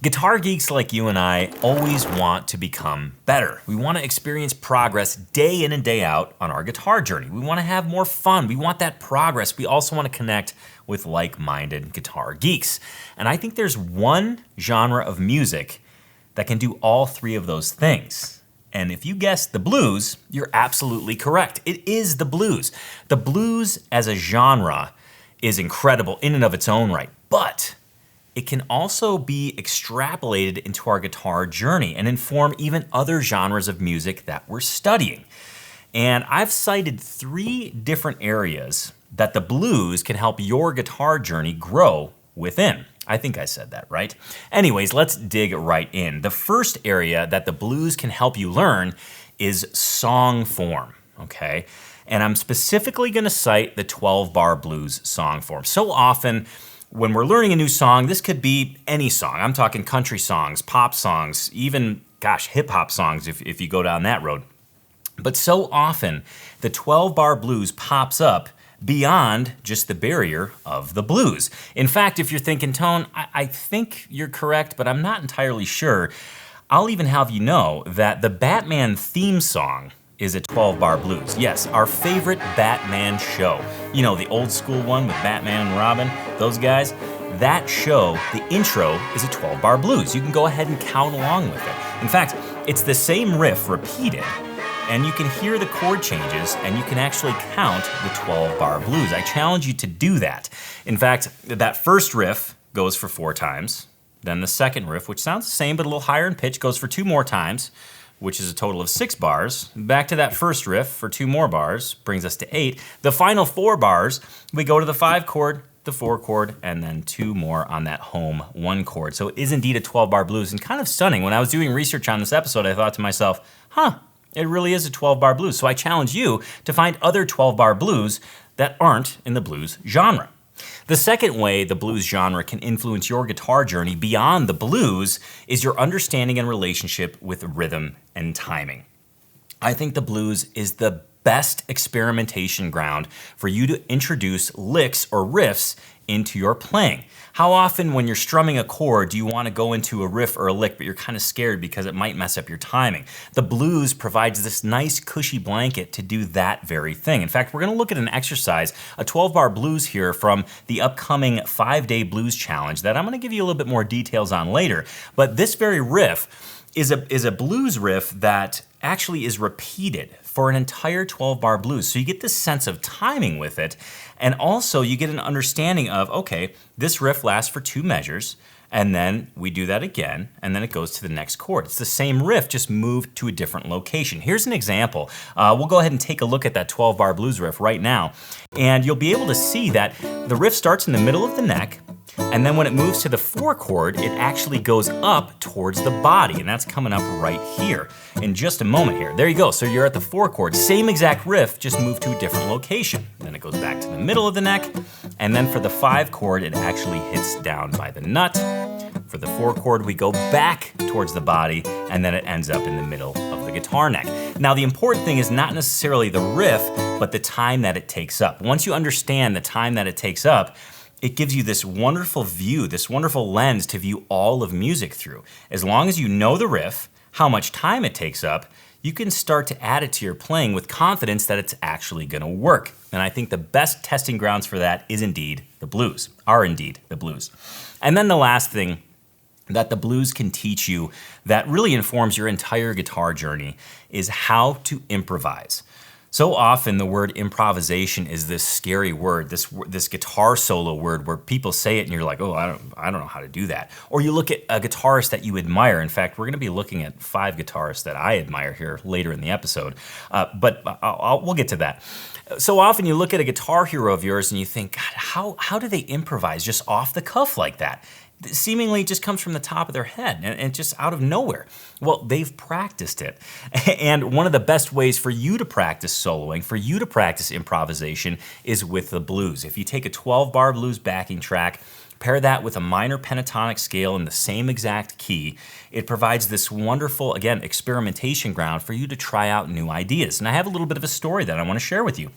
Guitar geeks like you and I always want to become better. We want to experience progress day in and day out on our guitar journey. We want to have more fun. We want that progress. We also want to connect with like-minded guitar geeks. And I think there's one genre of music that can do all three of those things. And if you guessed the blues, you're absolutely correct. It is the blues. The blues as a genre is incredible in and of its own right, but it can also be extrapolated into our guitar journey and inform even other genres of music that we're studying. And I've cited 3 different areas that the blues can help your guitar journey grow within. I think I said that right. Anyways, let's dig right in. The first area that the blues can help you learn is song form, okay? And I'm specifically gonna cite the 12-bar blues song form. So often, when we're learning a new song, this could be any song. I'm talking country songs, pop songs, even, hip-hop songs if you go down that road. But so often, the 12-bar blues pops up beyond just the barrier of the blues. In fact, if you're thinking, Tone, I think you're correct, but I'm not entirely sure, I'll even have you know that the Batman theme song is a 12-bar blues. Yes, our favorite Batman show. You know, the old school one with Batman and Robin, those guys. That show, the intro, is a 12-bar blues. You can go ahead and count along with it. In fact, it's the same riff repeated, and you can hear the chord changes, and you can actually count the 12-bar blues. I challenge you to do that. In fact, that first riff goes for 4 times. Then the second riff, which sounds the same but a little higher in pitch, goes for 2 more times, which is a total of 6 bars. Back to that first riff for 2 more bars, brings us to 8. The final 4 bars, we go to the 5 chord, the 4 chord, and then 2 more on that home 1 chord. So it is indeed a 12-bar blues, and kind of stunning. When I was doing research on this episode, I thought to myself, it really is a 12-bar blues. So I challenge you to find other 12-bar blues that aren't in the blues genre. The second way the blues genre can influence your guitar journey beyond the blues is your understanding and relationship with rhythm and timing. I think the blues is the best experimentation ground for you to introduce licks or riffs into your playing. How often when you're strumming a chord do you want to go into a riff or a lick but you're kind of scared because it might mess up your timing? The blues provides this nice cushy blanket to do that very thing. In fact, we're going to look at an exercise, a 12-bar blues here from the upcoming 5-day blues challenge that I'm going to give you a little bit more details on later. But this very riff is a blues riff that actually is repeated for an entire 12-bar blues. So you get this sense of timing with it, and also you get an understanding of, okay, this riff lasts for 2 measures, and then we do that again, and then it goes to the next chord. It's the same riff, just moved to a different location. Here's an example. We'll go ahead and take a look at that 12-bar blues riff right now, and you'll be able to see that the riff starts in the middle of the neck, and then when it moves to the 4 chord, it actually goes up towards the body, and that's coming up right here in just a moment here. There you go, so you're at the 4 chord. Same exact riff, just moved to a different location. Then it goes back to the middle of the neck, and then for the 5 chord, it actually hits down by the nut. For the 4 chord, we go back towards the body, and then it ends up in the middle of the guitar neck. Now, the important thing is not necessarily the riff, but the time that it takes up. Once you understand the time that it takes up, it gives you this wonderful view, this wonderful lens to view all of music through. As long as you know the riff, how much time it takes up, you can start to add it to your playing with confidence that it's actually gonna work. And I think the best testing grounds for that are indeed the blues. And then the last thing that the blues can teach you that really informs your entire guitar journey is how to improvise. So often the word improvisation is this scary word, this guitar solo word where people say it and you're like, oh, I don't know how to do that. Or you look at a guitarist that you admire. In fact, we're gonna be looking at 5 guitarists that I admire here later in the episode, but we'll get to that. So often you look at a guitar hero of yours and you think, God, how do they improvise just off the cuff like that? Seemingly just comes from the top of their head and just out of nowhere. Well, they've practiced it. And one of the best ways for you to practice soloing, for you to practice improvisation is with the blues. If you take a 12-bar blues backing track, pair that with a minor pentatonic scale in the same exact key, it provides this wonderful, again, experimentation ground for you to try out new ideas. And I have a little bit of a story that I want to share with you.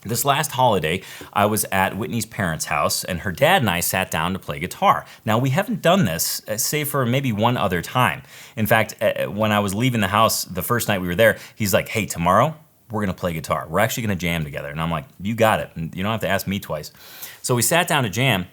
This last holiday, I was at Whitney's parents' house, and her dad and I sat down to play guitar. Now, we haven't done this, save for maybe one other time. In fact, when I was leaving the house the first night we were there, he's like, hey, tomorrow, we're gonna play guitar. We're actually gonna jam together. And I'm like, you got it. And you don't have to ask me twice. So we sat down to jam.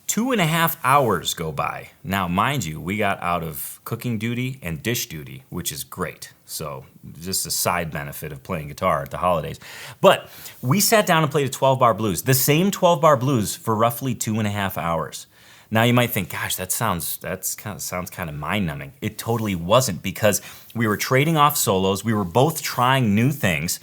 2.5 hours go by. Now, mind you, we got out of cooking duty and dish duty, which is great. So just a side benefit of playing guitar at the holidays. But we sat down and played a 12-bar blues, the same 12-bar blues for roughly 2.5 hours. Now you might think, gosh, that sounds kind of mind-numbing. It totally wasn't, because we were trading off solos. We were both trying new things.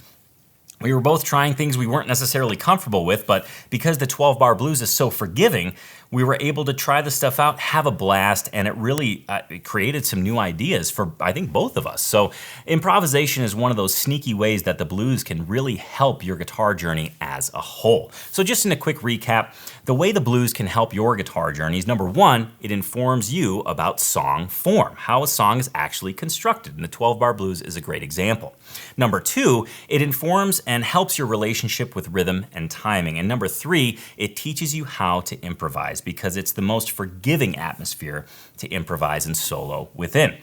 We were both trying things we weren't necessarily comfortable with, but because the 12-bar blues is so forgiving, we were able to try the stuff out, have a blast, and it really it created some new ideas for, I think, both of us. So improvisation is one of those sneaky ways that the blues can really help your guitar journey as a whole. So just in a quick recap, the way the blues can help your guitar journey is, number one, it informs you about song form, how a song is actually constructed, and the 12-bar blues is a great example. Number two, it informs and helps your relationship with rhythm and timing. And number three, it teaches you how to improvise, because it's the most forgiving atmosphere to improvise and solo within.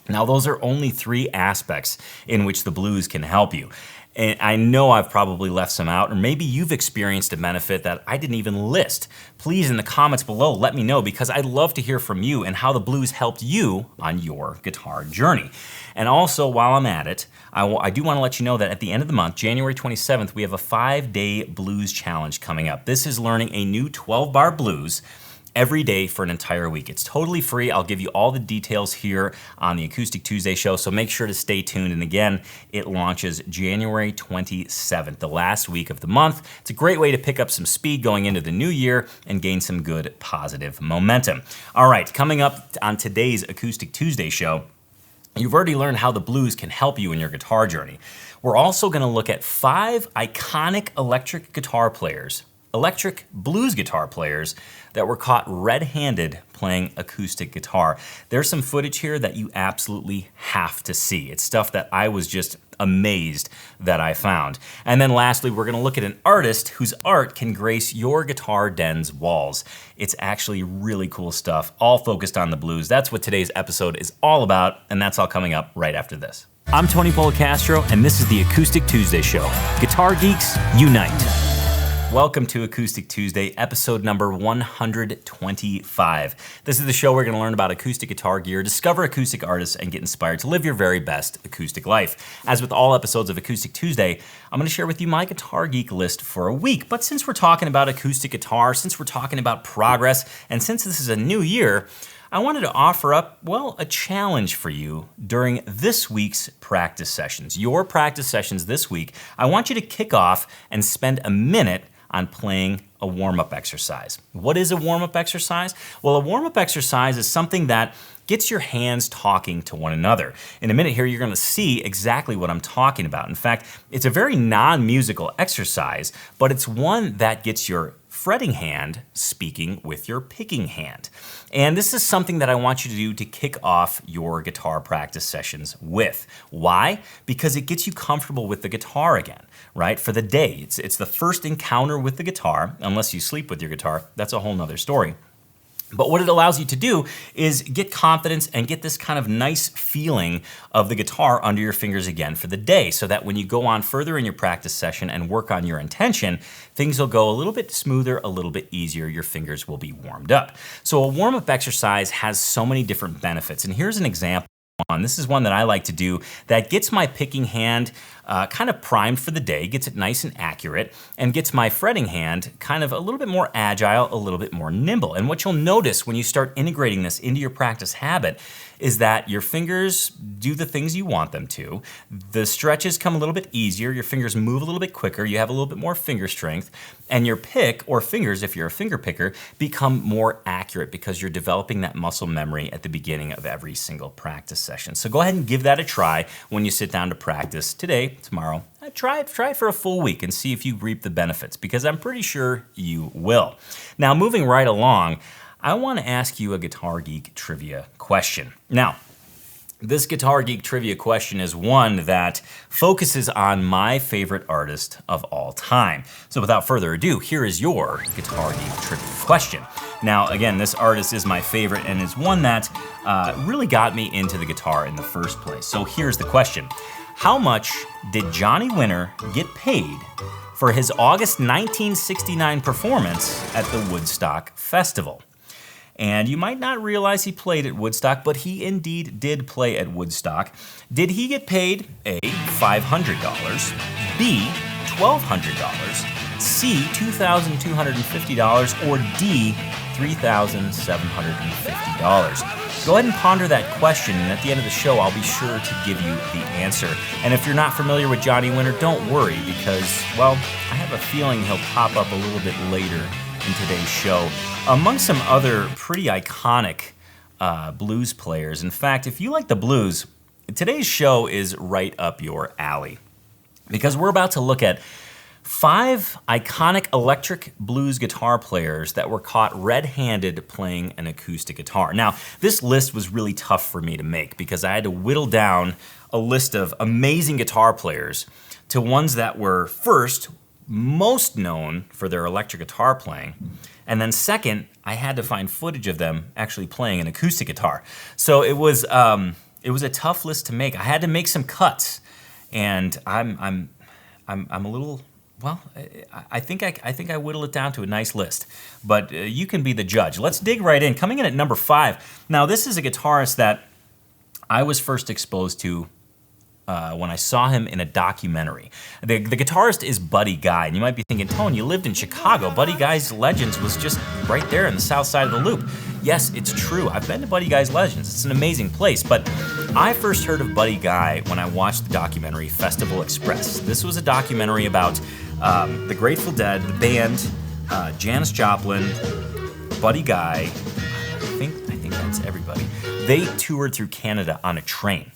Now, those are only three aspects in which the blues can help you. And I know I've probably left some out, or maybe you've experienced a benefit that I didn't even list. Please, in the comments below, let me know, because I'd love to hear from you and how the blues helped you on your guitar journey. And also, while I'm at it, I do want to let you know that at the end of the month, January 27th, we have a 5-day blues challenge coming up. This is learning a new 12-bar blues every day for an entire week. It's totally free. I'll give you all the details here on the Acoustic Tuesday show, so make sure to stay tuned. And again, it launches January 27th, the last week of the month. It's a great way to pick up some speed going into the new year and gain some good positive momentum. All right, coming up on today's Acoustic Tuesday show, you've already learned how the blues can help you in your guitar journey. We're also going to look at 5 iconic electric blues guitar players that were caught red-handed playing acoustic guitar. There's some footage here that you absolutely have to see. It's stuff that I was just amazed that I found. And then lastly, we're gonna look at an artist whose art can grace your guitar den's walls. It's actually really cool stuff, all focused on the blues. That's what today's episode is all about, and that's all coming up right after this. I'm Tony Policastro, and this is the Acoustic Tuesday Show. Guitar geeks, unite. Welcome to Acoustic Tuesday, episode number 125. This is the show where we're going to learn about acoustic guitar gear, discover acoustic artists, and get inspired to live your very best acoustic life. As with all episodes of Acoustic Tuesday, I'm going to share with you my guitar geek list for a week. But since we're talking about acoustic guitar, since we're talking about progress, and since this is a new year, I wanted to offer up, well, a challenge for you during this week's practice sessions. Your practice sessions this week, I want you to kick off and spend a minute on playing a warm-up exercise. What is a warm-up exercise? Well, a warm-up exercise is something that gets your hands talking to one another. In a minute here, you're gonna see exactly what I'm talking about. In fact, it's a very non-musical exercise, but it's one that gets your fretting hand speaking with your picking hand. And this is something that I want you to do to kick off your guitar practice sessions with. Why? Because it gets you comfortable with the guitar again, right? For the day. It's the first encounter with the guitar, unless you sleep with your guitar. That's a whole nother story. But what it allows you to do is get confidence and get this kind of nice feeling of the guitar under your fingers again for the day, so that when you go on further in your practice session and work on your intention, things will go a little bit smoother, a little bit easier. Your fingers will be warmed up. So a warm-up exercise has so many different benefits, and here's an example. This is one that I like to do that gets my picking hand kind of primed for the day, gets it nice and accurate, and gets my fretting hand kind of a little bit more agile, a little bit more nimble. And what you'll notice when you start integrating this into your practice habit is that your fingers do the things you want them to. The stretches come a little bit easier, your fingers move a little bit quicker, you have a little bit more finger strength, and your pick, or fingers if you're a finger picker, become more accurate because you're developing that muscle memory at the beginning of every single practice session. So go ahead and give that a try when you sit down to practice today, tomorrow. Try it for a full week and see if you reap the benefits, because I'm pretty sure you will. Now, moving right along, I want to ask you a Guitar Geek trivia question. Now, This Guitar Geek trivia question is one that focuses on my favorite artist of all time. So without further ado, here is your Guitar Geek trivia question. Now, again, this artist is my favorite and is one that really got me into the guitar in the first place. So here's the question. How much did Johnny Winter get paid for his August 1969 performance at the Woodstock Festival? And you might not realize he played at Woodstock, but he indeed did play at Woodstock. Did he get paid A, $500, B, $1,200, C, $2,250, or D, $3,750? Go ahead and ponder that question, and at the end of the show, I'll be sure to give you the answer. And if you're not familiar with Johnny Winter, don't worry, because, well, I have a feeling he'll pop up a little bit later in today's show, among some other pretty iconic blues players. In fact, if you like the blues, today's show is right up your alley, because we're about to look at 5 iconic electric blues guitar players that were caught red-handed playing an acoustic guitar. Now, this list was really tough for me to make because I had to whittle down a list of amazing guitar players to ones that were, first, most known for their electric guitar playing, and then second, I had to find footage of them actually playing an acoustic guitar. So it was a tough list to make. I had to make some cuts, and I'm a little, well, I think I whittled it down to a nice list, but you can be the judge. Let's dig right in. Coming in at number 5. Now, this is a guitarist that I was first exposed to when I saw him in a documentary. The guitarist is Buddy Guy, and you might be thinking, Tone, you lived in Chicago. Buddy Guy's Legends was just right there in the south side of the loop. Yes, it's true. I've been to Buddy Guy's Legends. It's an amazing place, but I first heard of Buddy Guy when I watched the documentary Festival Express. This was a documentary about the Grateful Dead, the band, Janis Joplin, Buddy Guy. I think that's everybody. They toured through Canada on a train.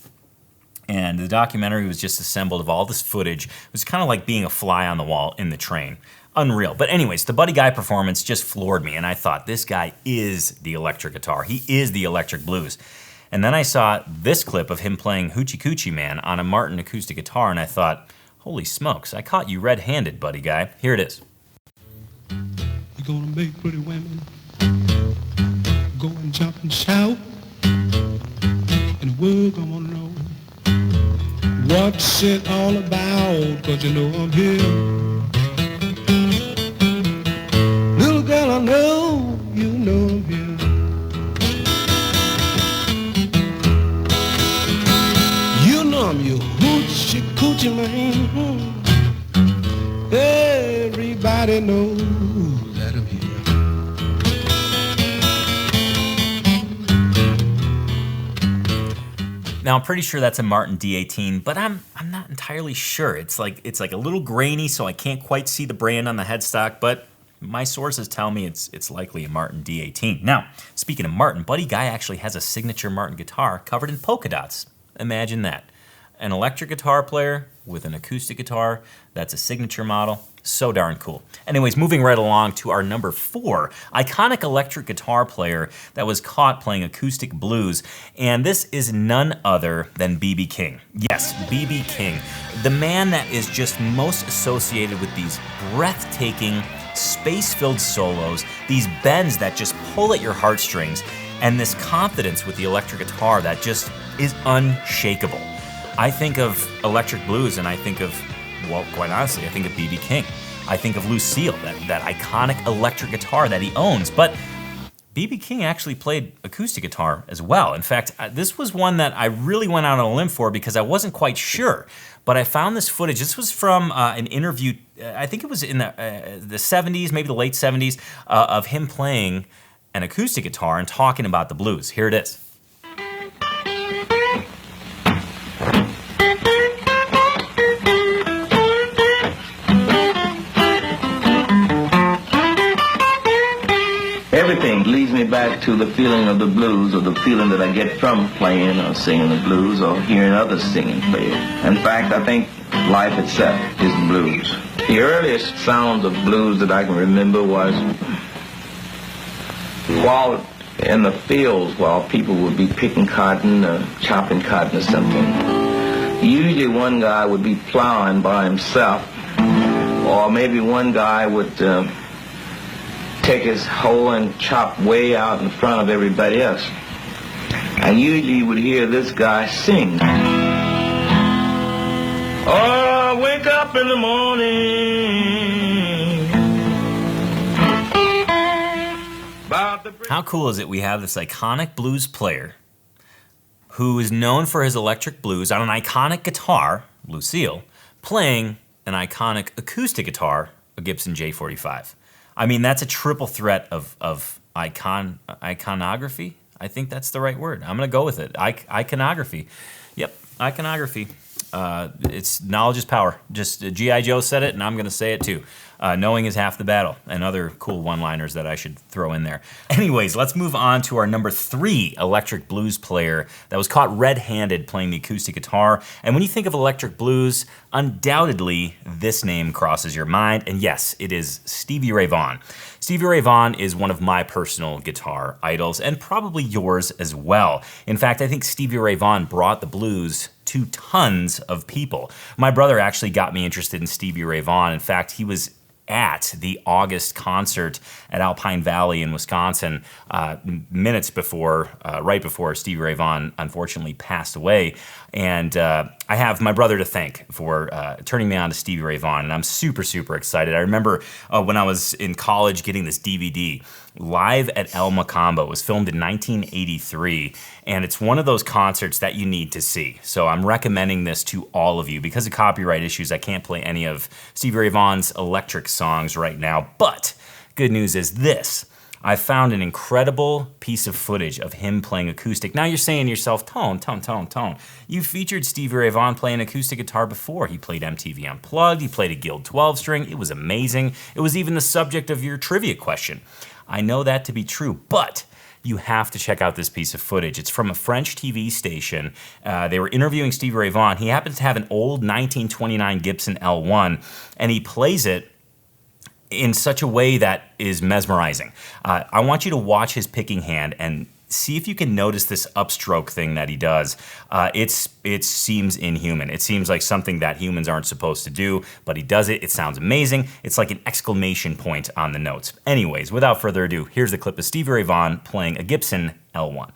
And the documentary was just assembled of all this footage. It was kind of like being a fly on the wall in the train. Unreal. But anyways, the Buddy Guy performance just floored me, and I thought, this guy is the electric guitar. He is the electric blues. And then I saw this clip of him playing Hoochie Coochie Man on a Martin acoustic guitar, and I thought, holy smokes, I caught you red-handed, Buddy Guy. Here it is. You're gonna make pretty women go and jump and shout, and the world gonna know what's it all about, 'cause you know I'm here. Little girl, I know you know I'm here. You know I'm your hoochie coochie man. Everybody knows that I'm here. Now, I'm pretty sure that's a Martin D18, but I'm not entirely sure. It's like a little grainy, so I can't quite see the brand on the headstock, but my sources tell me it's likely a Martin D18. Now, speaking of Martin, Buddy Guy actually has a signature Martin guitar covered in polka dots. Imagine that. An electric guitar player with an acoustic guitar. That's a signature model. So darn cool. Anyways, moving right along to our number 4, iconic electric guitar player that was caught playing acoustic blues. And this is none other than B.B. King. Yes, B.B. King. The man that is just most associated with these breathtaking, space-filled solos, these bends that just pull at your heartstrings, and this confidence with the electric guitar that just is unshakable. I think of electric blues and I think of, well, quite honestly, I think of B.B. King. I think of Lucille, that iconic electric guitar that he owns. But B.B. King actually played acoustic guitar as well. In fact, this was one that I really went out on a limb for because I wasn't quite sure. But I found this footage. This was from an interview, I think it was in the 70s, maybe the late 70s, of him playing an acoustic guitar and talking about the blues. Here it is. Everything leads me back to the feeling of the blues, or the feeling that I get from playing or singing the blues or hearing others singing and play it. In fact, I think life itself is the blues. The earliest sounds of blues that I can remember was Walt in the fields while people would be picking cotton or chopping cotton or something. Usually one guy would be plowing by himself, or maybe one guy would take his hoe and chop way out in front of everybody else. And usually you would hear this guy sing. Oh, I wake up in the morning. How cool is it we have this iconic blues player who is known for his electric blues on an iconic guitar, Lucille, playing an iconic acoustic guitar, a Gibson J45. I mean, that's a triple threat of iconography. I think that's the right word. I'm going to go with it. Iconography. Yep, iconography. It's knowledge is power. Just G.I. Joe said it, and I'm going to say it too. Knowing is half the battle, and other cool one-liners that I should throw in there. Anyways, let's move on to our number 3 electric blues player that was caught red-handed playing the acoustic guitar. And when you think of electric blues, undoubtedly this name crosses your mind. And yes, it is Stevie Ray Vaughan. Stevie Ray Vaughan is one of my personal guitar idols, and probably yours as well. In fact, I think Stevie Ray Vaughan brought the blues to tons of people. My brother actually got me interested in Stevie Ray Vaughan. In fact, he was at the August concert at Alpine Valley in Wisconsin minutes before, right before Stevie Ray Vaughan unfortunately passed away. And I have my brother to thank for turning me on to Stevie Ray Vaughan, and I'm super, super excited. I remember when I was in college getting this DVD, Live at El Mocambo. It was filmed in 1983, and it's one of those concerts that you need to see. So I'm recommending this to all of you. Because of copyright issues, I can't play any of Stevie Ray Vaughan's electric songs right now, but good news is this. I found an incredible piece of footage of him playing acoustic. Now you're saying to yourself, Tone. You featured Stevie Ray Vaughan playing acoustic guitar before. He played MTV Unplugged, he played a Guild 12-string. It was amazing. It was even the subject of your trivia question. I know that to be true, but you have to check out this piece of footage. It's from a French TV station. They were interviewing Stevie Ray Vaughan. He happens to have an old 1929 Gibson L1, and he plays it in such a way that is mesmerizing. I want you to watch his picking hand and see if you can notice this upstroke thing that he does. It seems inhuman. It seems like something that humans aren't supposed to do, but he does it. It sounds amazing. It's like an exclamation point on the notes. Anyways, without further ado, here's the clip of Stevie Ray Vaughan playing a Gibson L1.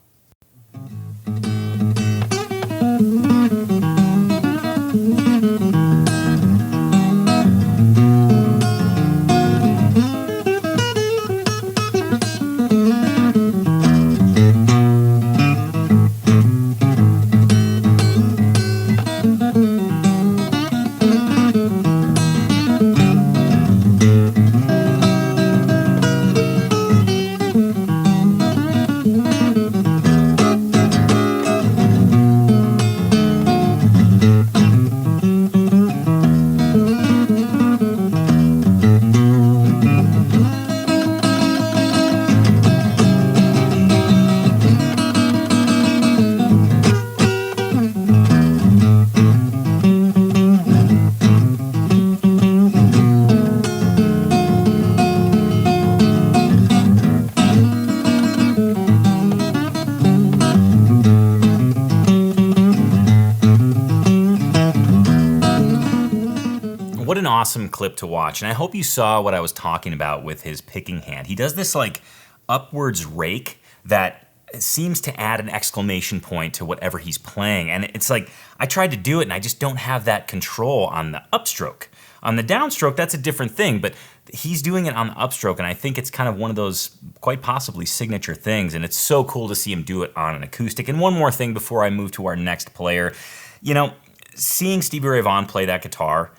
What an awesome clip to watch, and I hope you saw what I was talking about with his picking hand. He does this like upwards rake that seems to add an exclamation point to whatever he's playing, and it's like I tried to do it and I just don't have that control on the upstroke. On the downstroke, that's a different thing, but he's doing it on the upstroke, and I think it's kind of one of those quite possibly signature things, and it's so cool to see him do it on an acoustic. And one more thing before I move to our next player, you know, seeing Stevie Ray Vaughan play that guitar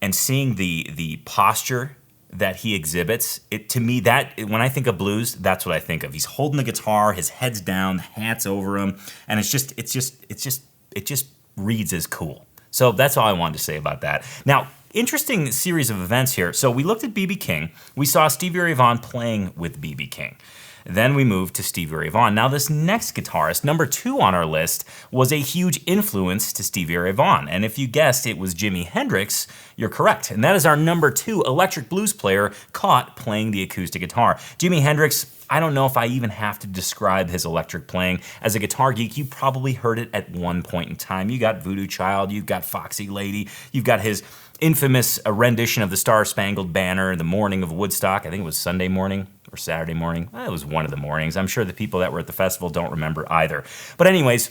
and seeing the posture that he exhibits, to me, that when I think of blues, that's what I think of. He's holding the guitar, his head's down, the hat's over him, and it just reads as cool. So that's all I wanted to say about that. Now, interesting series of events here. So we looked at B.B. King. We saw Stevie Ray Vaughan playing with B.B. King. Then we moved to Stevie Ray Vaughan. Now this next guitarist, number 2 on our list, was a huge influence to Stevie Ray Vaughan. And if you guessed it was Jimi Hendrix, you're correct. And that is our number 2 electric blues player caught playing the acoustic guitar. Jimi Hendrix, I don't know if I even have to describe his electric playing. As a guitar geek, you probably heard it at one point in time. You got Voodoo Child, you've got Foxy Lady, you've got his infamous rendition of the Star Spangled Banner the morning of Woodstock. I think it was Sunday morning or Saturday morning. It was one of the mornings. I'm sure the people that were at the festival don't remember either. But anyways,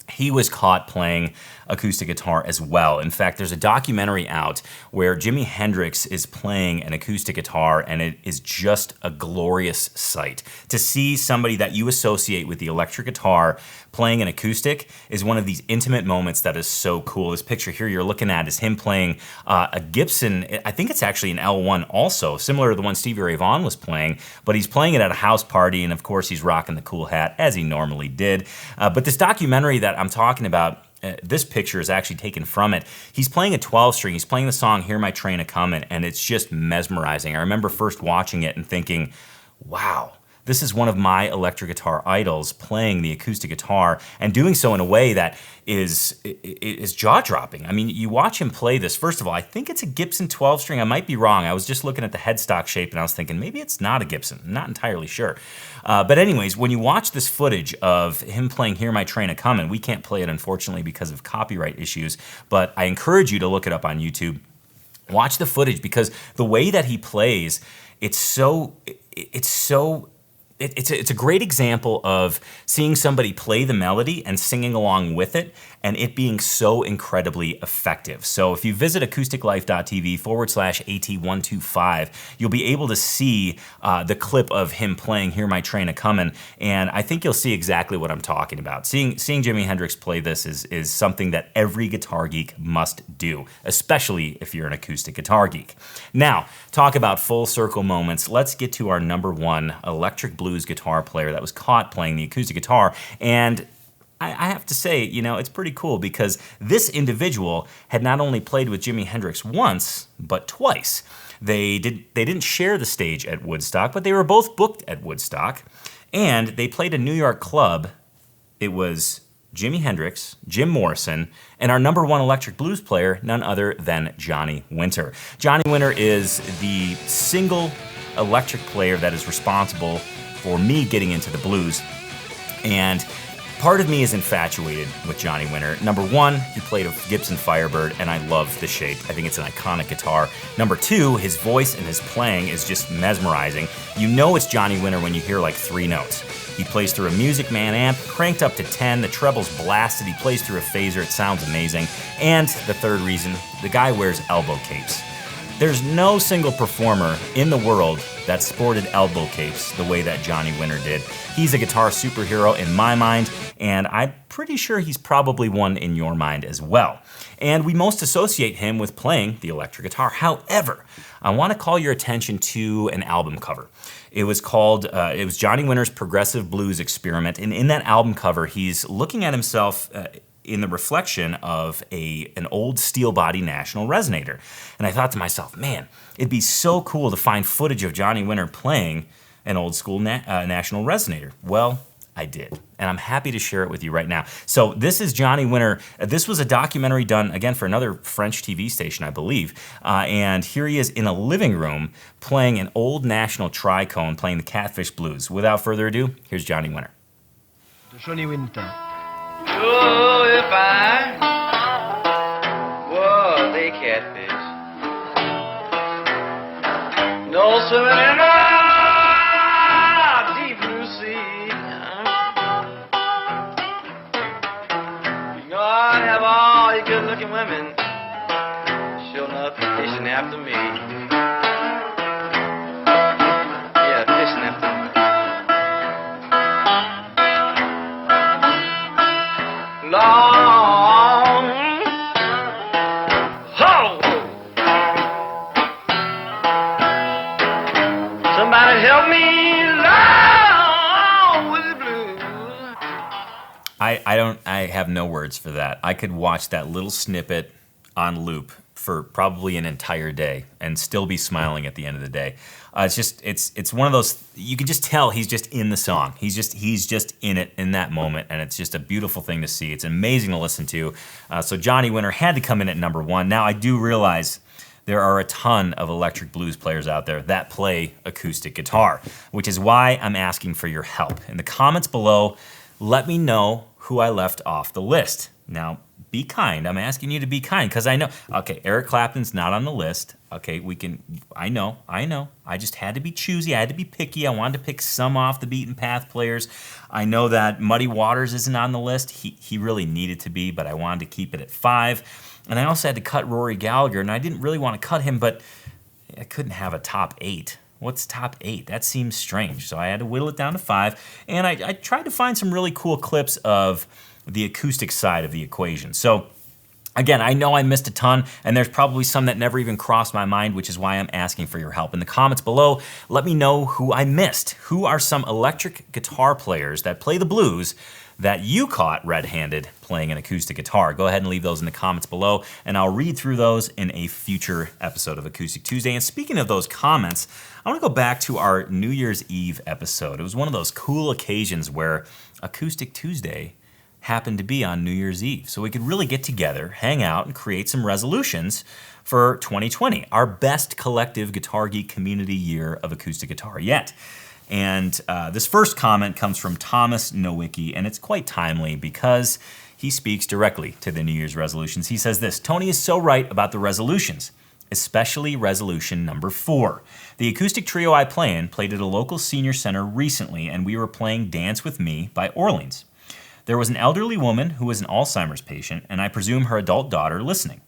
he was caught playing acoustic guitar as well. In fact, there's a documentary out where Jimi Hendrix is playing an acoustic guitar, and it is just a glorious sight. To see somebody that you associate with the electric guitar playing an acoustic is one of these intimate moments that is so cool. This picture here you're looking at is him playing a Gibson. I think it's actually an L1 also, similar to the one Stevie Ray Vaughan was playing, but he's playing it at a house party, and of course he's rocking the cool hat, as he normally did. But this documentary that I'm talking about, this picture is actually taken from it. He's playing a 12-string. He's playing the song Hear My Train A-Comin', and it's just mesmerizing. I remember first watching it and thinking, wow, this is one of my electric guitar idols playing the acoustic guitar and doing so in a way that is jaw-dropping. I mean, you watch him play this. First of all, I think it's a Gibson 12-string. I might be wrong. I was just looking at the headstock shape and I was thinking, maybe it's not a Gibson. I'm not entirely sure. But anyways, when you watch this footage of him playing Hear My Train A-Comin', we can't play it, unfortunately, because of copyright issues, but I encourage you to look it up on YouTube. Watch the footage, because the way that he plays, it's a great example of seeing somebody play the melody and singing along with it, and it being so incredibly effective. So if you visit acousticlife.tv/AT125, you'll be able to see the clip of him playing Hear My Train A-Comin', and I think you'll see exactly what I'm talking about. Seeing Jimi Hendrix play this is something that every guitar geek must do, especially if you're an acoustic guitar geek. Now, talk about full circle moments. Let's get to our number one electric blues guitar player that was caught playing the acoustic guitar. And I have to say, it's pretty cool, because this individual had not only played with Jimi Hendrix once, but twice. They didn't share the stage at Woodstock, but they were both booked at Woodstock, and they played a New York club. It was Jimi Hendrix, Jim Morrison, and our number one electric blues player, none other than Johnny Winter. Johnny Winter is the single electric player that is responsible for me getting into the blues, and part of me is infatuated with Johnny Winter. Number one, he played a Gibson Firebird, and I love the shape. I think it's an iconic guitar. Number two, his voice and his playing is just mesmerizing. You know it's Johnny Winter when you hear like 3 notes. He plays through a Music Man amp, cranked up to 10, the treble's blasted, he plays through a phaser, it sounds amazing. And the third reason, the guy wears elbow capes. There's no single performer in the world that sported elbow capes the way that Johnny Winter did. He's a guitar superhero in my mind, and I'm pretty sure he's probably one in your mind as well. And we most associate him with playing the electric guitar. However, I want to call your attention to an album cover. It was Johnny Winter's Progressive Blues Experiment, and in that album cover, he's looking at himself in the reflection of an old steel body National Resonator. And I thought to myself, man, it'd be so cool to find footage of Johnny Winter playing an old school National Resonator. Well, I did, and I'm happy to share it with you right now. So this is Johnny Winter. This was a documentary done, again, for another French TV station, I believe. And here he is in a living room playing an old National Tricone, playing the Catfish Blues. Without further ado, here's Johnny Winter. Johnny Winter. Oh, if I was a catfish, no swimming in the deep blue sea, I'd have all you good-looking women sure enough fishing after me. Yeah, fishing after me. Long, ho! Somebody help me along with the blues. I have no words for that. I could watch that little snippet on loop for probably an entire day and still be smiling at the end of the day. It's one of those, you can just tell he's just in the song. He's just in it in that moment, and it's just a beautiful thing to see. It's amazing to listen to. So Johnny Winter had to come in at number one. Now I do realize there are a ton of electric blues players out there that play acoustic guitar, which is why I'm asking for your help. In the comments below, let me know who I left off the list. Now, be kind. I'm asking you to be kind because I know, okay, Eric Clapton's not on the list. Okay, I know. I just had to be choosy. I had to be picky. I wanted to pick some off the beaten path players. I know that Muddy Waters isn't on the list. He really needed to be, but I wanted to keep it at 5. And I also had to cut Rory Gallagher, and I didn't really want to cut him, but I couldn't have a top 8. What's top 8? That seems strange. So I had to whittle it down to 5, and I tried to find some really cool clips of the acoustic side of the equation. So again, I know I missed a ton, and there's probably some that never even crossed my mind, which is why I'm asking for your help. In the comments below, let me know who I missed. Who are some electric guitar players that play the blues that you caught red-handed playing an acoustic guitar? Go ahead and leave those in the comments below, and I'll read through those in a future episode of Acoustic Tuesday. And speaking of those comments, I want to go back to our New Year's Eve episode. It was one of those cool occasions where Acoustic Tuesday happened to be on New Year's Eve. So we could really get together, hang out, and create some resolutions for 2020, our best collective Guitar Geek community year of acoustic guitar yet. And this first comment comes from Thomas Nowicki, and it's quite timely because he speaks directly to the New Year's resolutions. He says this: Tony is so right about the resolutions, especially resolution number 4. The acoustic trio I play in played at a local senior center recently, and we were playing Dance With Me by Orleans. There was an elderly woman who was an Alzheimer's patient, and I presume her adult daughter listening.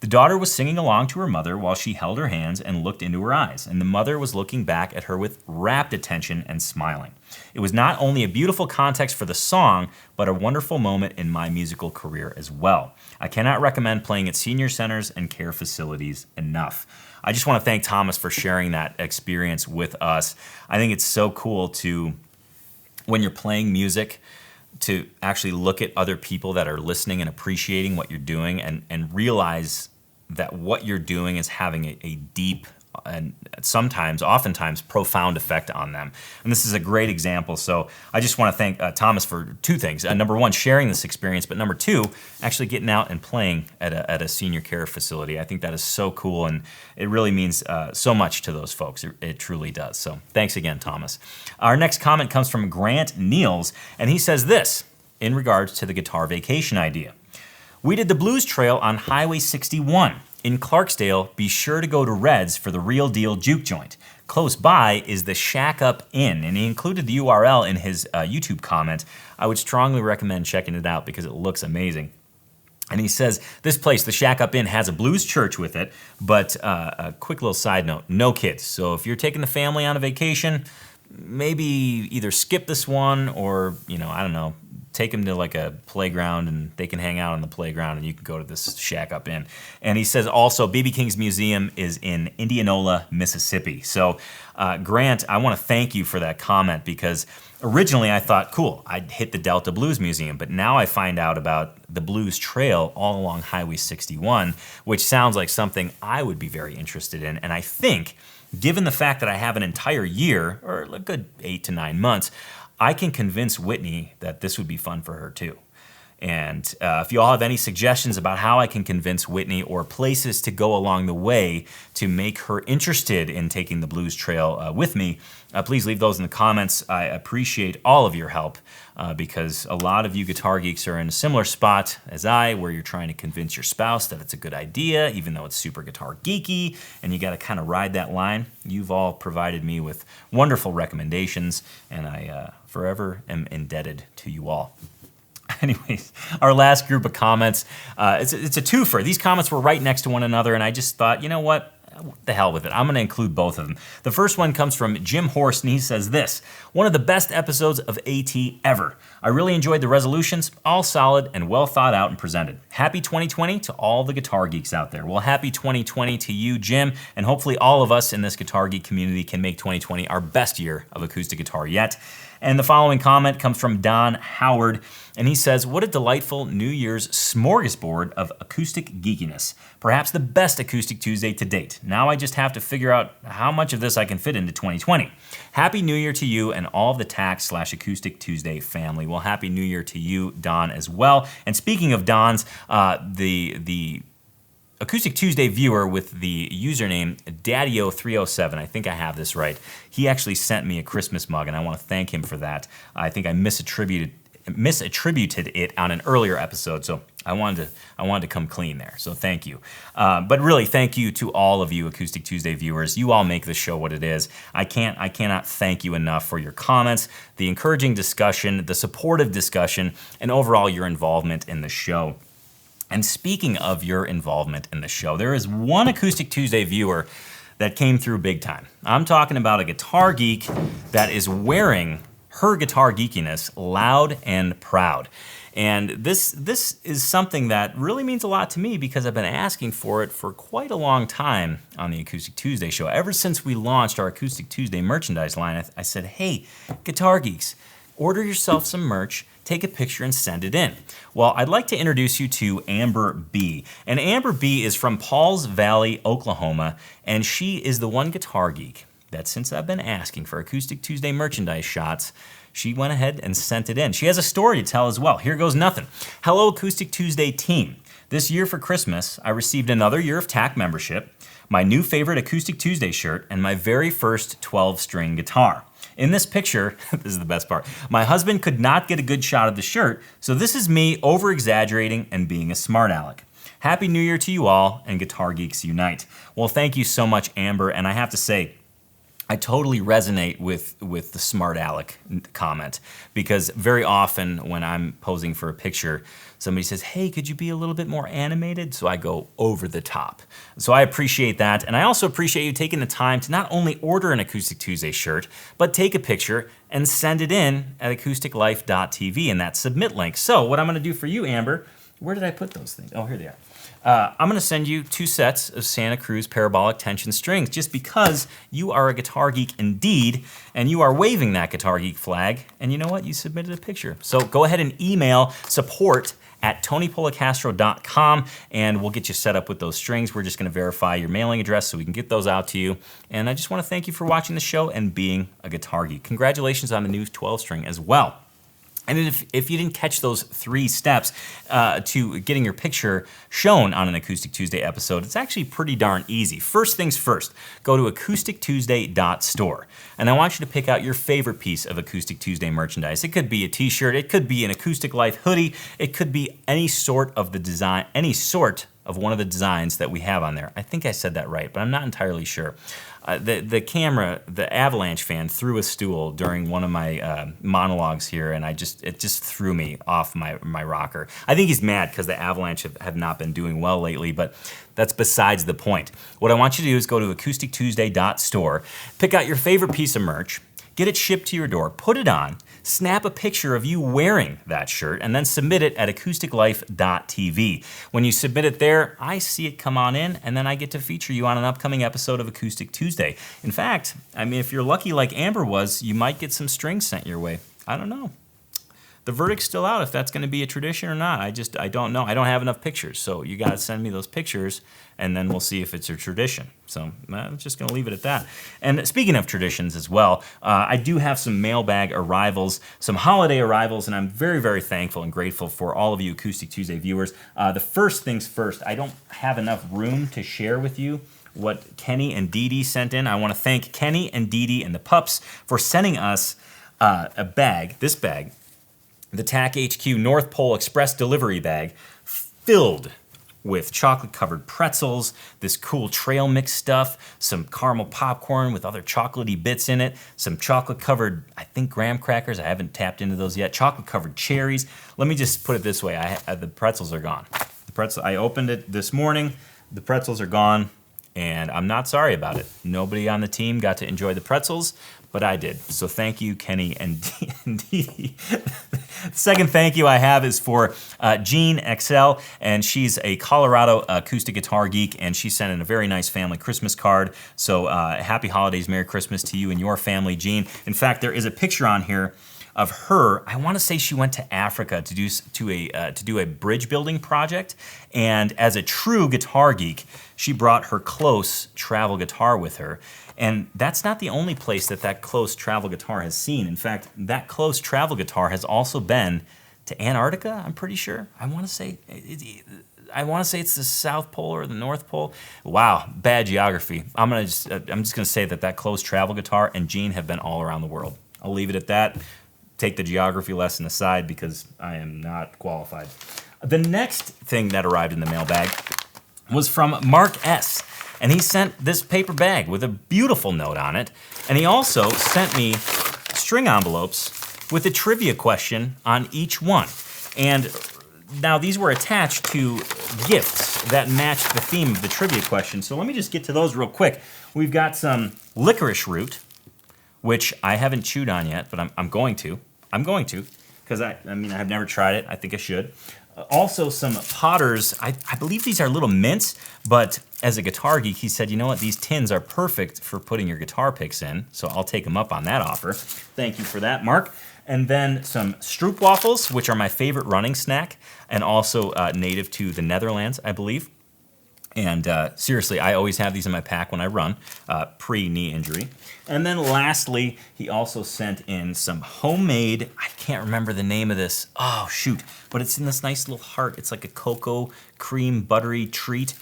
The daughter was singing along to her mother while she held her hands and looked into her eyes, and the mother was looking back at her with rapt attention and smiling. It was not only a beautiful context for the song, but a wonderful moment in my musical career as well. I cannot recommend playing at senior centers and care facilities enough. I just want to thank Thomas for sharing that experience with us. I think it's so cool to, when you're playing music, to actually look at other people that are listening and appreciating what you're doing and realize that what you're doing is having a deep and oftentimes profound effect on them. And this is a great example. So I just want to thank Thomas for 2 things. Number 1, sharing this experience, but number 2, actually getting out and playing at a senior care facility. I think that is so cool, and it really means so much to those folks. It truly does. So thanks again, Thomas. Our next comment comes from Grant Niels, and he says this in regards to the guitar vacation idea. We did the Blues Trail on Highway 61. In Clarksdale, be sure to go to Red's for the Real Deal Juke Joint. Close by is the Shack Up Inn, and he included the URL in his YouTube comment. I would strongly recommend checking it out because it looks amazing. And he says, this place, the Shack Up Inn, has a blues church with it, but a quick little side note, no kids. So if you're taking the family on a vacation, maybe either skip this one or, I don't know, take them to like a playground and they can hang out on the playground and you can go to this Shack Up Inn. And he says also B.B. King's Museum is in Indianola, Mississippi. So Grant, I want to thank you for that comment because originally I thought, cool, I'd hit the Delta Blues Museum, but now I find out about the Blues Trail all along Highway 61, which sounds like something I would be very interested in. And I think, given the fact that I have an entire year, or a good 8 to 9 months, I can convince Whitney that this would be fun for her too. And if you all have any suggestions about how I can convince Whitney or places to go along the way to make her interested in taking the Blues Trail with me, please leave those in the comments. I appreciate all of your help because a lot of you guitar geeks are in a similar spot as I, where you're trying to convince your spouse that it's a good idea, even though it's super guitar geeky, and you got to kind of ride that line. You've all provided me with wonderful recommendations, and I forever am indebted to you all. Anyways, our last group of comments, it's a twofer. These comments were right next to one another, and I just thought, you know what the hell with it. I'm going to include both of them. The first one comes from Jim Horst, and he says this: one of the best episodes of AT ever. I really enjoyed the resolutions, all solid and well thought out and presented. Happy 2020 to all the guitar geeks out there. Well, happy 2020 to you, Jim, and hopefully all of us in this guitar geek community can make 2020 our best year of acoustic guitar yet. And the following comment comes from Don Howard, and he says, what a delightful New Year's smorgasbord of acoustic geekiness. Perhaps the best Acoustic Tuesday to date. Now I just have to figure out how much of this I can fit into 2020. Happy New Year to you and all of the TAX/Acoustic Tuesday family. Well, Happy New Year to you, Don, as well. And speaking of Don's, the Acoustic Tuesday viewer with the username Daddyo307. I think I have this right. He actually sent me a Christmas mug, and I want to thank him for that. I think I misattributed it on an earlier episode, so I wanted to come clean there. So thank you. But really, thank you to all of you Acoustic Tuesday viewers. You all make this show what it is. I cannot thank you enough for your comments, the encouraging discussion, the supportive discussion, and overall your involvement in the show. And speaking of your involvement in the show, there is one Acoustic Tuesday viewer that came through big time. I'm talking about a guitar geek that is wearing her guitar geekiness loud and proud. And this is something that really means a lot to me because I've been asking for it for quite a long time on the Acoustic Tuesday show. Ever since we launched our Acoustic Tuesday merchandise line, I said, hey, guitar geeks, order yourself some merch, take a picture and send it in. Well, I'd like to introduce you to Amber B. And Amber B is from Pauls Valley, Oklahoma, and she is the one guitar geek that since I've been asking for Acoustic Tuesday merchandise shots, she went ahead and sent it in. She has a story to tell as well. Here goes nothing. Hello, Acoustic Tuesday team. This year for Christmas, I received another year of TAC membership, my new favorite Acoustic Tuesday shirt, and my very first 12-string guitar. In this picture, this is the best part, my husband could not get a good shot of the shirt, so this is me over-exaggerating and being a smart aleck. Happy New Year to you all, and Guitar Geeks Unite. Well, thank you so much, Amber, and I have to say, I totally resonate with the smart aleck comment because very often when I'm posing for a picture, somebody says, hey, could you be a little bit more animated? So I go over the top. So I appreciate that. And I also appreciate you taking the time to not only order an Acoustic Tuesday shirt, but take a picture and send it in at acousticlife.tv in that submit link. So what I'm going to do for you, Amber, where did I put those things? Oh, here they are. I'm going to send you 2 sets of Santa Cruz parabolic tension strings just because you are a guitar geek indeed, and you are waving that guitar geek flag, and you know what? You submitted a picture. So go ahead and email support@tonypolicastro.com, and we'll get you set up with those strings. We're just going to verify your mailing address so we can get those out to you. And I just want to thank you for watching the show and being a guitar geek. Congratulations on the new 12-string as well. And if you didn't catch those 3 steps to getting your picture shown on an Acoustic Tuesday episode, it's actually pretty darn easy. First things first, go to acoustictuesday.store. And I want you to pick out your favorite piece of Acoustic Tuesday merchandise. It could be a t-shirt, it could be an Acoustic Life hoodie, it could be any sort of the design, any sort of one of the designs that we have on there. I think I said that right, but I'm not entirely sure. The Avalanche fan threw a stool during one of my monologues here, and it just threw me off my rocker. I think he's mad because the Avalanche have not been doing well lately, but that's besides the point. What I want you to do is go to acoustictuesday.store, pick out your favorite piece of merch, get it shipped to your door, put it on, snap a picture of you wearing that shirt, and then submit it at acousticlife.tv. When you submit it there, I see it come on in, and then I get to feature you on an upcoming episode of Acoustic Tuesday. In fact, I mean, if you're lucky like Amber was, you might get some strings sent your way. I don't know. The verdict's still out if that's going to be a tradition or not. I don't know. I don't have enough pictures, so you got to send me those pictures, and then we'll see if it's a tradition. So I'm just going to leave it at that. And speaking of traditions as well, I do have some mailbag arrivals, some holiday arrivals, and I'm very, very thankful and grateful for all of you Acoustic Tuesday viewers. The first things first, I don't have enough room to share with you what Kenny and Dee Dee sent in. I want to thank Kenny and Dee Dee and the pups for sending us this bag, the TAC HQ North Pole Express delivery bag, filled with chocolate-covered pretzels, this cool trail mix stuff, some caramel popcorn with other chocolatey bits in it, some chocolate-covered, I think, graham crackers. I haven't tapped into those yet. Chocolate-covered cherries. Let me just put it this way. The pretzels are gone. I opened it this morning. The pretzels are gone, and I'm not sorry about it. Nobody on the team got to enjoy the pretzels, but I did. So thank you, Kenny and Dee Dee. The second thank you I have is for Jean XL, and she's a Colorado acoustic guitar geek, and she sent in a very nice family Christmas card. So happy holidays, Merry Christmas to you and your family, Jean. In fact, there is a picture on here of her. I want to say she went to Africa to do a bridge building project, and as a true guitar geek, she brought her close travel guitar with her. And that's not the only place that close travel guitar has seen. In fact, that close travel guitar has also been to Antarctica, I'm pretty sure. I want to say I want to say it's the South Pole or the North Pole. Wow, bad geography. I'm just gonna say that closed travel guitar and Gene have been all around the world. I'll leave it at that. Take the geography lesson aside because I am not qualified. The next thing that arrived in the mailbag was from Mark S. And he sent this paper bag with a beautiful note on it. And he also sent me string envelopes with a trivia question on each one. And now these were attached to gifts that matched the theme of the trivia question. So let me just get to those real quick. We've got some licorice root, which I haven't chewed on yet, but I'm going to. I'm going to, because I have never tried it. I think I should. Also some Potter's, I believe these are little mints, but as a guitar geek, he said, you know what, these tins are perfect for putting your guitar picks in, so I'll take him up on that offer. Thank you for that, Mark. And then some stroopwafels, which are my favorite running snack, and also native to the Netherlands, I believe. And seriously, I always have these in my pack when I run, pre-knee injury. And then lastly, he also sent in some homemade, I can't remember the name of this. Oh, shoot. But it's in this nice little heart. It's like a cocoa cream buttery treat.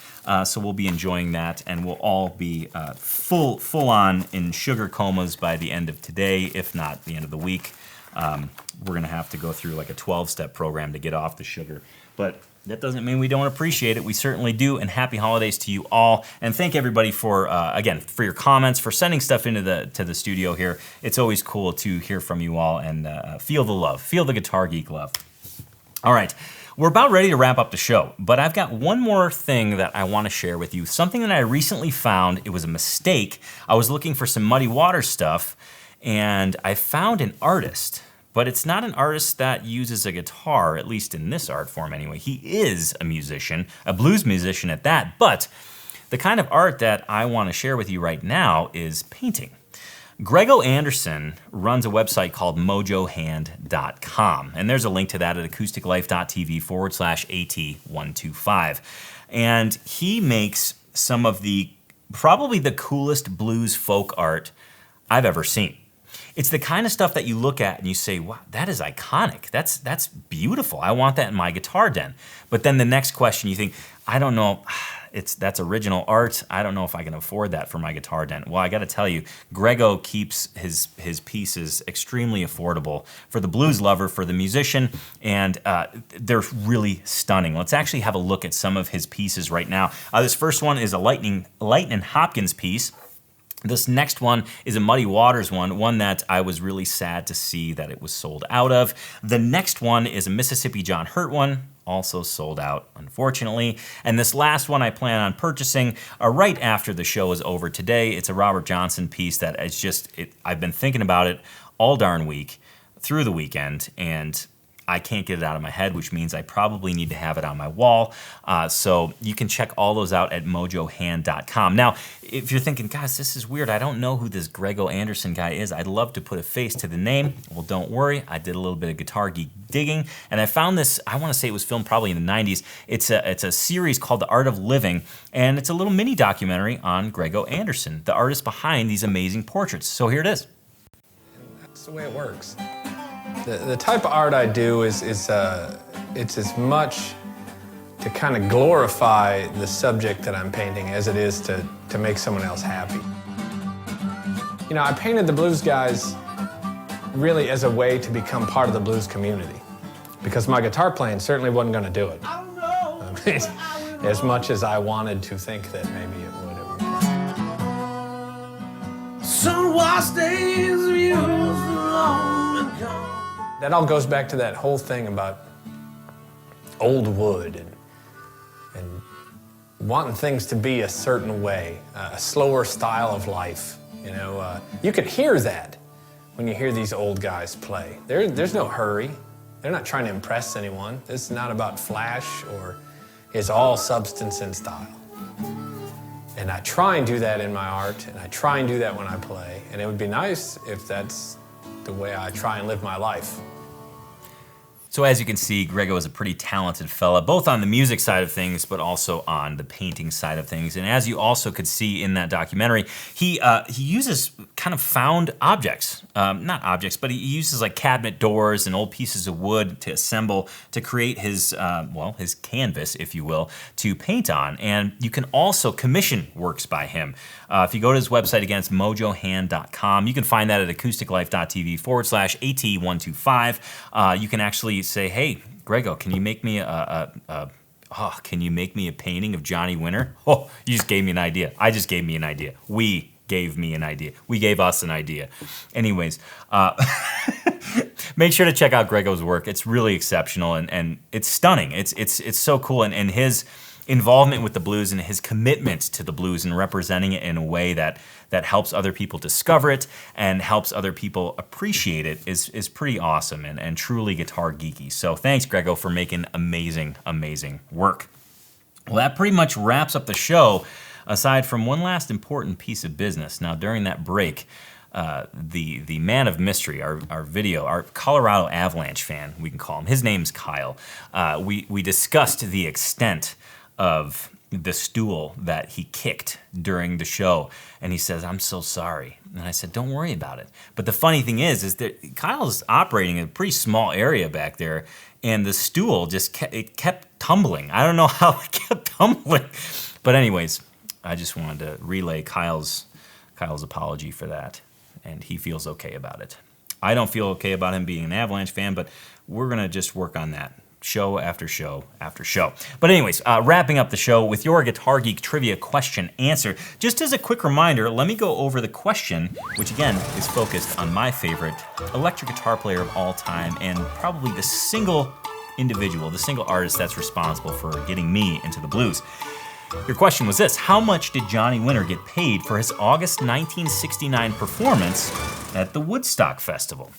So we'll be enjoying that, and we'll all be full on in sugar comas by the end of today, if not the end of the week. We're going to have to go through like a 12-step program to get off the sugar. But that doesn't mean we don't appreciate it. We certainly do, and happy holidays to you all. And thank everybody for, again, for your comments, for sending stuff into the studio here. It's always cool to hear from you all and feel the love, feel the Guitar Geek love. All right, we're about ready to wrap up the show, but I've got one more thing that I want to share with you, something that I recently found. It was a mistake. I was looking for some Muddy Waters stuff, and I found an artist. But it's not an artist that uses a guitar, at least in this art form anyway. He is a musician, a blues musician at that, but the kind of art that I want to share with you right now is painting. Grego Anderson runs a website called mojohand.com, and there's a link to that at acousticlife.tv/AT125. And he makes some of probably the coolest blues folk art I've ever seen. It's the kind of stuff that you look at and you say, wow, that is iconic. That's beautiful. I want that in my guitar den. But then the next question you think, I don't know, that's original art. I don't know if I can afford that for my guitar den. Well, I got to tell you, Grego keeps his pieces extremely affordable for the blues lover, for the musician, and they're really stunning. Let's actually have a look at some of his pieces right now. This first one is a Lightning Hopkins piece. This next one is a Muddy Waters one that I was really sad to see that it was sold out of. The next one is a Mississippi John Hurt one, also sold out, unfortunately. And this last one I plan on purchasing right after the show is over today. It's a Robert Johnson piece that is just, I've been thinking about it all darn week, through the weekend, and I can't get it out of my head, which means I probably need to have it on my wall. So you can check all those out at mojohand.com. Now, if you're thinking, guys, this is weird. I don't know who this Grego Anderson guy is. I'd love to put a face to the name. Well, don't worry. I did a little bit of Guitar Geek digging, and I found this, I want to say it was filmed probably in the 90s. It's a series called The Art of Living, and it's a little mini documentary on Grego Anderson, the artist behind these amazing portraits. So here it is. That's the way it works. The type of art I do is it's as much to kind of glorify the subject that I'm painting as it is to make someone else happy. You know, I painted the blues guys really as a way to become part of the blues community, because my guitar playing certainly wasn't going to do it. I mean, as much as I wanted to think that maybe it would. Some lost days of yours long and gone. That all goes back to that whole thing about old wood and wanting things to be a certain way, a slower style of life. You know, you can hear that when you hear these old guys play. There's no hurry. They're not trying to impress anyone. This is not about flash, or it's all substance and style. And I try and do that in my art, and I try and do that when I play. And it would be nice if that's the way I try and live my life. So as you can see, Grego is a pretty talented fella, both on the music side of things, but also on the painting side of things. And as you also could see in that documentary, he uses kind of found objects, not objects, but he uses like cabinet doors and old pieces of wood to assemble to create his, his canvas, if you will, to paint on. And you can also commission works by him. If you go to his website, again, it's mojohand.com. You can find that at acousticlife.tv/AT125. You can actually say, hey, Grego, can you make me a painting of Johnny Winter? Oh, you just gave me an idea. I just gave me an idea. We gave me an idea. We gave us an idea. Anyways, make sure to check out Grego's work. It's really exceptional and it's stunning. It's so cool. And his involvement with the blues and his commitment to the blues and representing it in a way that helps other people discover it and helps other people appreciate it is pretty awesome and truly guitar geeky. So thanks, Grego, for making amazing, amazing work. Well, that pretty much wraps up the show, aside from one last important piece of business. Now, during that break, the man of mystery, our Colorado Avalanche fan, we can call him. His name's Kyle. We discussed the extent of the stool that he kicked during the show, and he says, "I'm so sorry." And I said, "Don't worry about it." But the funny thing is that Kyle's operating in a pretty small area back there, and the stool just kept tumbling. I don't know how it kept tumbling, but anyways, I just wanted to relay Kyle's apology for that, and he feels okay about it. I don't feel okay about him being an Avalanche fan, but we're gonna just work on that. Show after show after show. But anyways, wrapping up the show with your Guitar Geek trivia question answer. Just as a quick reminder, let me go over the question, which again is focused on my favorite electric guitar player of all time and probably the single individual, the single artist that's responsible for getting me into the blues. Your question was this: how much did Johnny Winter get paid for his August 1969 performance at the Woodstock Festival?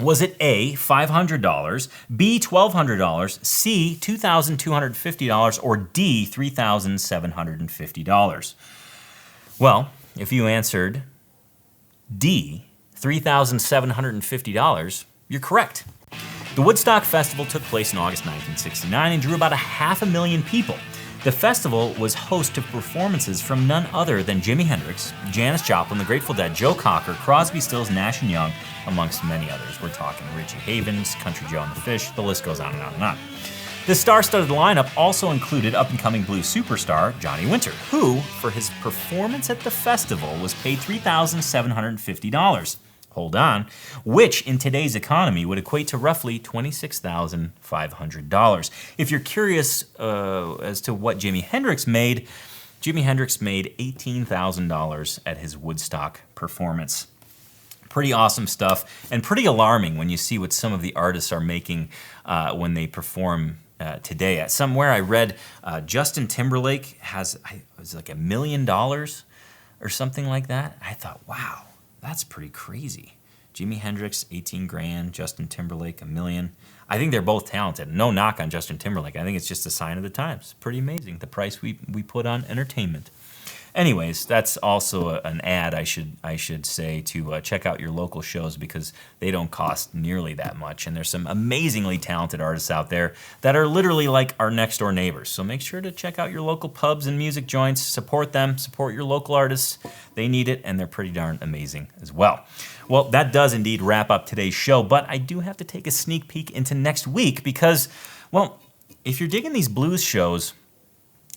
Was it A, $500, B, $1,200, C, $2,250, or D, $3,750? Well, if you answered D, $3,750, you're correct. The Woodstock Festival took place in August 1969 and drew about 500,000 people. The festival was host to performances from none other than Jimi Hendrix, Janis Joplin, the Grateful Dead, Joe Cocker, Crosby, Stills, Nash & Young, amongst many others. We're talking Richie Havens, Country Joe and the Fish, the list goes on and on and on. The star-studded lineup also included up-and-coming blues superstar Johnny Winter, who, for his performance at the festival, was paid $3,750. Hold on, which in today's economy would equate to roughly $26,500. If you're curious as to what Jimi Hendrix made $18,000 at his Woodstock performance. Pretty awesome stuff, and pretty alarming when you see what some of the artists are making when they perform today. Somewhere I read Justin Timberlake has, it was like $1 million or something like that. I thought, wow. That's pretty crazy. Jimi Hendrix, 18 grand. Justin Timberlake, $1 million. I think they're both talented. No knock on Justin Timberlake. I think it's just a sign of the times. Pretty amazing, the price we put on entertainment. Anyways, that's also an ad, I should say, to check out your local shows because they don't cost nearly that much. And there's some amazingly talented artists out there that are literally like our next door neighbors. So make sure to check out your local pubs and music joints. Support them. Support your local artists. They need it, and they're pretty darn amazing as well. Well, that does indeed wrap up today's show, but I do have to take a sneak peek into next week because, well, if you're digging these blues shows,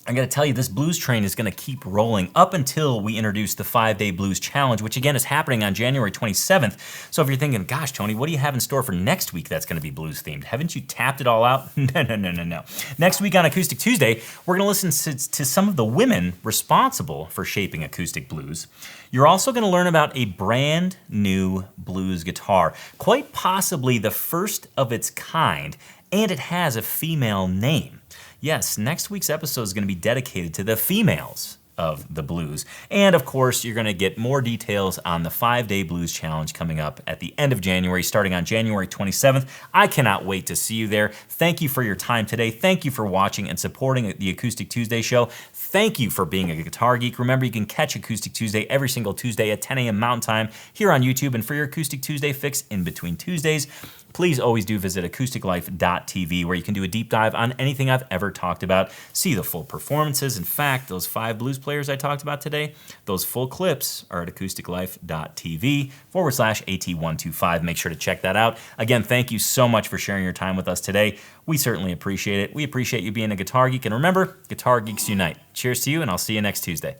I gotta tell you, this blues train is gonna keep rolling up until we introduce the 5-Day Blues Challenge, which again is happening on January 27th. So if you're thinking, gosh, Tony, what do you have in store for next week that's gonna be blues themed? Haven't you tapped it all out? No. Next week on Acoustic Tuesday, we're gonna listen to some of the women responsible for shaping acoustic blues. You're also gonna learn about a brand new blues guitar, quite possibly the first of its kind, and it has a female name. Yes, next week's episode is going to be dedicated to the females of the blues. And of course, you're going to get more details on the 5-Day Blues Challenge coming up at the end of January, starting on January 27th. I cannot wait to see you there. Thank you for your time today. Thank you for watching and supporting the Acoustic Tuesday show. Thank you for being a guitar geek. Remember, you can catch Acoustic Tuesday every single Tuesday at 10 a.m. Mountain Time here on YouTube. And for your Acoustic Tuesday fix in between Tuesdays, please always do visit acousticlife.tv, where you can do a deep dive on anything I've ever talked about, see the full performances. In fact, those 5 blues players I talked about today, those full clips are at acousticlife.tv/AT125. Make sure to check that out. Again, thank you so much for sharing your time with us today. We certainly appreciate it. We appreciate you being a guitar geek. And remember, guitar geeks unite. Cheers to you, and I'll see you next Tuesday.